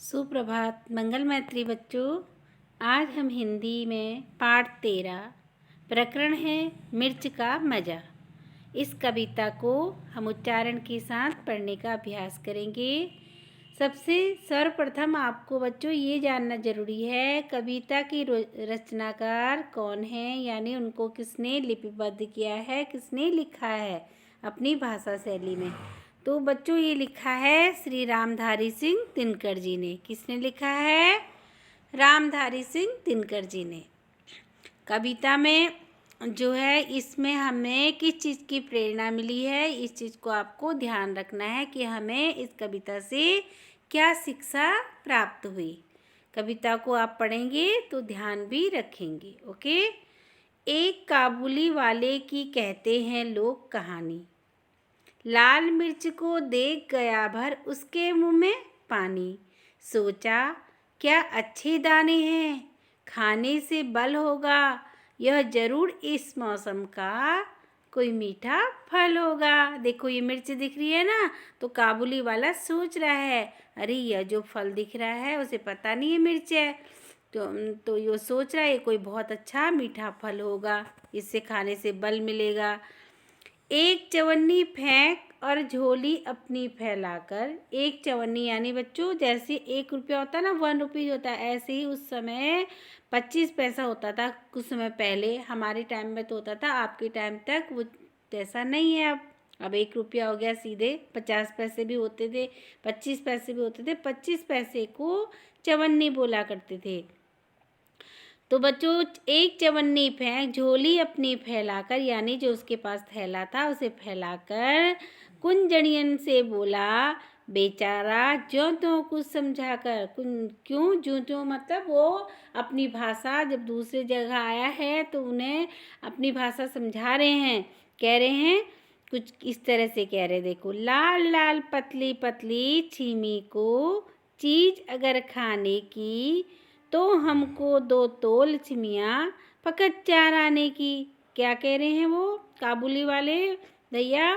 सुप्रभात मंगल मैत्री बच्चों। आज हम हिंदी में पाठ 13 प्रकरण है मिर्च का मज़ा। इस कविता को हम उच्चारण के साथ पढ़ने का अभ्यास करेंगे। सबसे सर्वप्रथम आपको बच्चों ये जानना ज़रूरी है कविता की रचनाकार कौन है, यानी उनको किसने लिपिबद्ध किया है, किसने लिखा है अपनी भाषा शैली में। तो बच्चों ये लिखा है श्री रामधारी सिंह दिनकर जी ने। किसने लिखा है? रामधारी सिंह दिनकर जी ने। कविता में जो है इसमें हमें किस चीज़ की प्रेरणा मिली है, इस चीज़ को आपको ध्यान रखना है कि हमें इस कविता से क्या शिक्षा प्राप्त हुई। कविता को आप पढ़ेंगे तो ध्यान भी रखेंगे। ओके। एक काबुली वाले की कहते हैं लोग कहानी, लाल मिर्च को देख गया भर उसके मुंह में पानी। सोचा क्या अच्छे दाने हैं, खाने से बल होगा, यह जरूर इस मौसम का कोई मीठा फल होगा। देखो ये मिर्च दिख रही है ना, तो काबुली वाला सोच रहा है अरे यह जो फल दिख रहा है उसे पता नहीं है मिर्च है, तो ये सोच रहा है कोई बहुत अच्छा मीठा फल होगा, इससे खाने से बल मिलेगा। एक चवन्नी फेंक और झोली अपनी फैलाकर, एक चवन्नी यानी बच्चों जैसे 1 रुपया होता है ना, 1 रुपीज होता है, ऐसे ही उस समय 25 पैसा होता था कुछ समय पहले। हमारे टाइम में तो होता था, आपके टाइम तक वो ऐसा नहीं है। अब 1 रुपया हो गया, सीधे 50 पैसे भी होते थे, 25 पैसे भी होते थे। 25 पैसे को चवन्नी बोला करते थे। तो बच्चों एक चवन्नी फेंक झोली अपनी फैलाकर, यानी जो उसके पास थैला था उसे फैलाकर कुंजड़ियन से बोला, बेचारा ज्यों त्यों कुछ समझा कर। क्यों ज्यों त्यों मतलब वो अपनी भाषा जब दूसरी जगह आया है तो उन्हें अपनी भाषा समझा रहे हैं, कह रहे हैं कुछ इस तरह से कह रहे। देखो, लाल लाल पतली पतली छीमी को चीज अगर खाने की, तो हमको 2 तोल चिमिया फकत 4 आने की। क्या कह रहे हैं वो काबुली वाले भैया?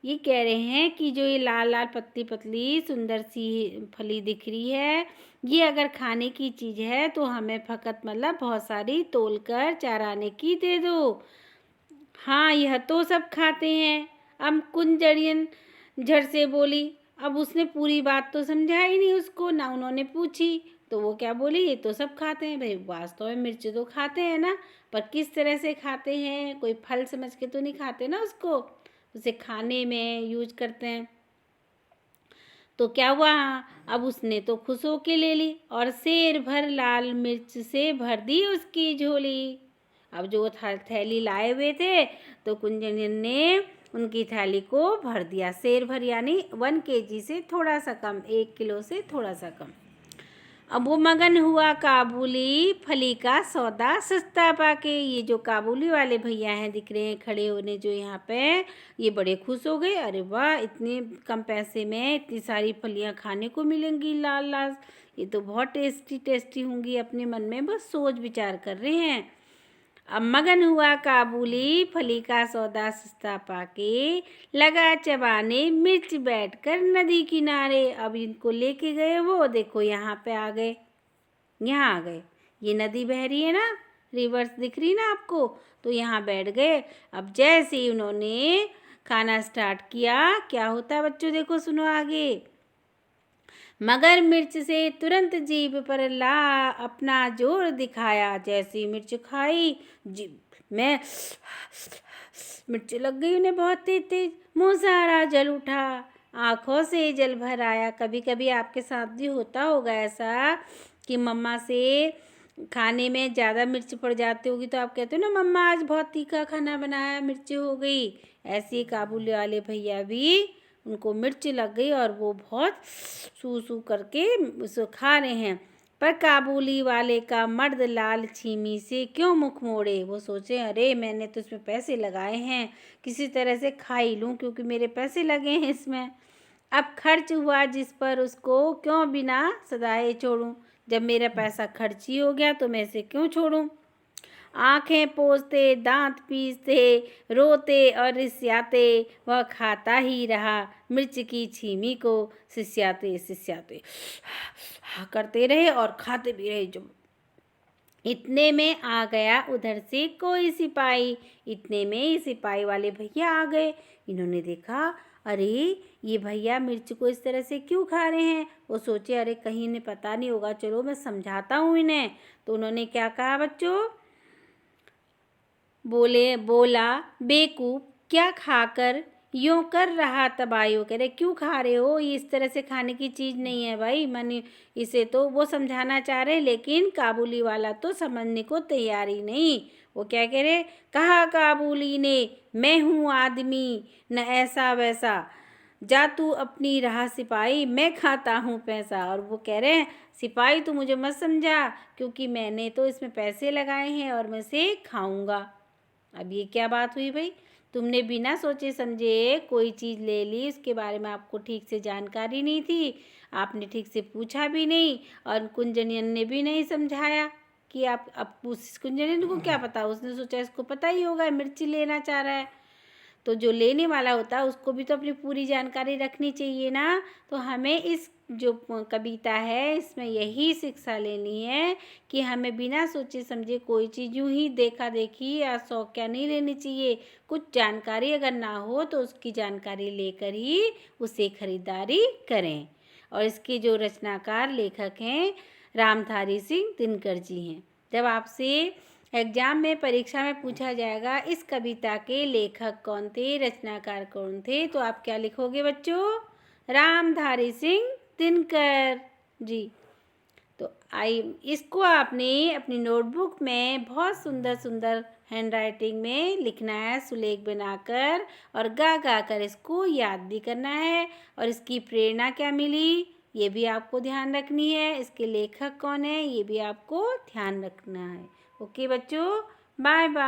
ये कह रहे हैं कि जो ये लाल लाल पतली पतली सुंदर सी फली दिख रही है, ये अगर खाने की चीज़ है तो हमें फकत मतलब बहुत सारी तोल कर 4 आने की दे दो। हाँ यह तो सब खाते हैं। अब कुंजड़ियन झट से बोली। अब उसने पूरी बात तो समझाई नहीं उसको, ना उन्होंने पूछी, तो वो क्या बोली, ये तो सब खाते हैं। भाई वास्तव में मिर्च तो खाते हैं ना, पर किस तरह से खाते हैं, कोई फल समझ के तो नहीं खाते ना उसको, उसे खाने में यूज करते हैं। तो क्या हुआ, अब उसने तो खुश होके ले ली और शेर भर लाल मिर्च से भर दी उसकी झोली। अब जो थैली लाए हुए थे तो कुंजन ने उनकी थैली को भर दिया, शेर भर यानी 1 kg से थोड़ा सा कम, 1 किलो से थोड़ा सा कम। अब वो मगन हुआ काबुली फली का सौदा सस्ता पाके। ये जो काबुली वाले भैया हैं दिख रहे हैं खड़े होने जो यहाँ पे, ये बड़े खुश हो गए। अरे वाह, इतने कम पैसे में इतनी सारी फलियाँ खाने को मिलेंगी लाल लाल, ये तो बहुत टेस्टी टेस्टी होंगी। अपने मन में बस सोच विचार कर रहे हैं। अब मगन हुआ काबुली फली का सौदा सस्ता पाके, लगा चबाने मिर्च बैठकर नदी किनारे। अब इनको लेके गए वो, देखो यहाँ पे आ गए, यहाँ आ गए, ये नदी बह रही है ना, रिवर्स दिख रही ना आपको, तो यहाँ बैठ गए। अब जैसे ही उन्होंने खाना स्टार्ट किया, क्या होता है बच्चों, देखो सुनो आगे। मगर मिर्च से तुरंत जीभ पर ला अपना जोर दिखाया। जैसी मिर्च खाई, जीभ में मिर्च लग गई उन्हें बहुत तेज तेज, मुँह सारा जल उठा, आँखों से जल भर आया। कभी कभी आपके साथ भी होता होगा ऐसा कि मम्मा से खाने में ज़्यादा मिर्च पड़ जाती होगी तो आप कहते हो ना, मम्मा आज बहुत तीखा खाना बनाया, मिर्च हो गई। ऐसे ही काबुली वाले भैया भी, उनको मिर्च लग गई और वो बहुत सू सू करके उसको खा रहे हैं। पर काबुली वाले का मर्द लाल छीमी से क्यों मुख मोड़े। वो सोचे अरे मैंने तो इसमें पैसे लगाए हैं, किसी तरह से खा ही लूँ क्योंकि मेरे पैसे लगे हैं इसमें। अब खर्च हुआ जिस पर उसको क्यों बिना सदाए छोड़ूं। जब मेरा पैसा खर्च ही हो गया तो मैं इसे क्यों छोड़ूं। आँखें पोंछते, दांत पीसते, रोते और रिसियाते वह खाता ही रहा मिर्च की छीमी को, सिसियाते सिसियाते। करते रहे और खाते भी रहे। जो इतने में आ गया उधर से कोई सिपाही। इतने में ही सिपाही वाले भैया आ गए। इन्होंने देखा, अरे ये भैया मिर्च को इस तरह से क्यों खा रहे हैं। वो सोचे, अरे कहीं इन्हें पता नहीं होगा, चलो मैं समझाता हूँ इन्हें। तो उन्होंने क्या कहा बच्चों, बोला, बेवकूफ़, क्या खाकर यूँ कर रहा तबाही हो। कह रहे क्यों खा रहे हो, ये इस तरह से खाने की चीज़ नहीं है भाई। मैंने इसे तो वो समझाना चाह रहे, लेकिन काबुली वाला तो समझने को तैयार ही नहीं। वो क्या कह रहे, कहा काबुली ने, मैं हूँ आदमी न ऐसा वैसा, जा तू अपनी राह सिपाही, मैं खाता हूँ पैसा। और वो कह रहे हैं, सिपाही तू मुझे मत समझा, क्योंकि मैंने तो इसमें पैसे लगाए हैं और मैं इसे खाऊंगा। अब ये क्या बात हुई भाई, तुमने बिना सोचे समझे कोई चीज़ ले ली, उसके बारे में आपको ठीक से जानकारी नहीं थी, आपने ठीक से पूछा भी नहीं, और कुंजनियन ने भी नहीं समझाया कि आप, अब उस कुंजनियन को क्या पता, उसने सोचा इसको पता ही होगा मिर्ची लेना चाह रहा है। तो जो लेने वाला होता है उसको भी तो अपनी पूरी जानकारी रखनी चाहिए ना। तो हमें इस जो कविता है इसमें यही शिक्षा लेनी है कि हमें बिना सोचे समझे कोई चीज़ यूँ ही देखा देखी या शौकिया नहीं लेनी चाहिए। कुछ जानकारी अगर ना हो तो उसकी जानकारी लेकर ही उसे खरीदारी करें। और इसके जो रचनाकार लेखक हैं रामधारी सिंह दिनकर जी हैं। जब आपसे एग्जाम में परीक्षा में पूछा जाएगा इस कविता के लेखक कौन थे, रचनाकार कौन थे, तो आप क्या लिखोगे बच्चों, रामधारी सिंह दिनकर जी। तो इसको आपने अपनी नोटबुक में बहुत सुंदर सुंदर हैंडराइटिंग में लिखना है, सुलेख बनाकर, और गा गा कर इसको याद भी करना है। और इसकी प्रेरणा क्या मिली ये भी आपको ध्यान रखनी है, इसके लेखक कौन है ये भी आपको ध्यान रखना है। ओके बच्चों, बाय बाय।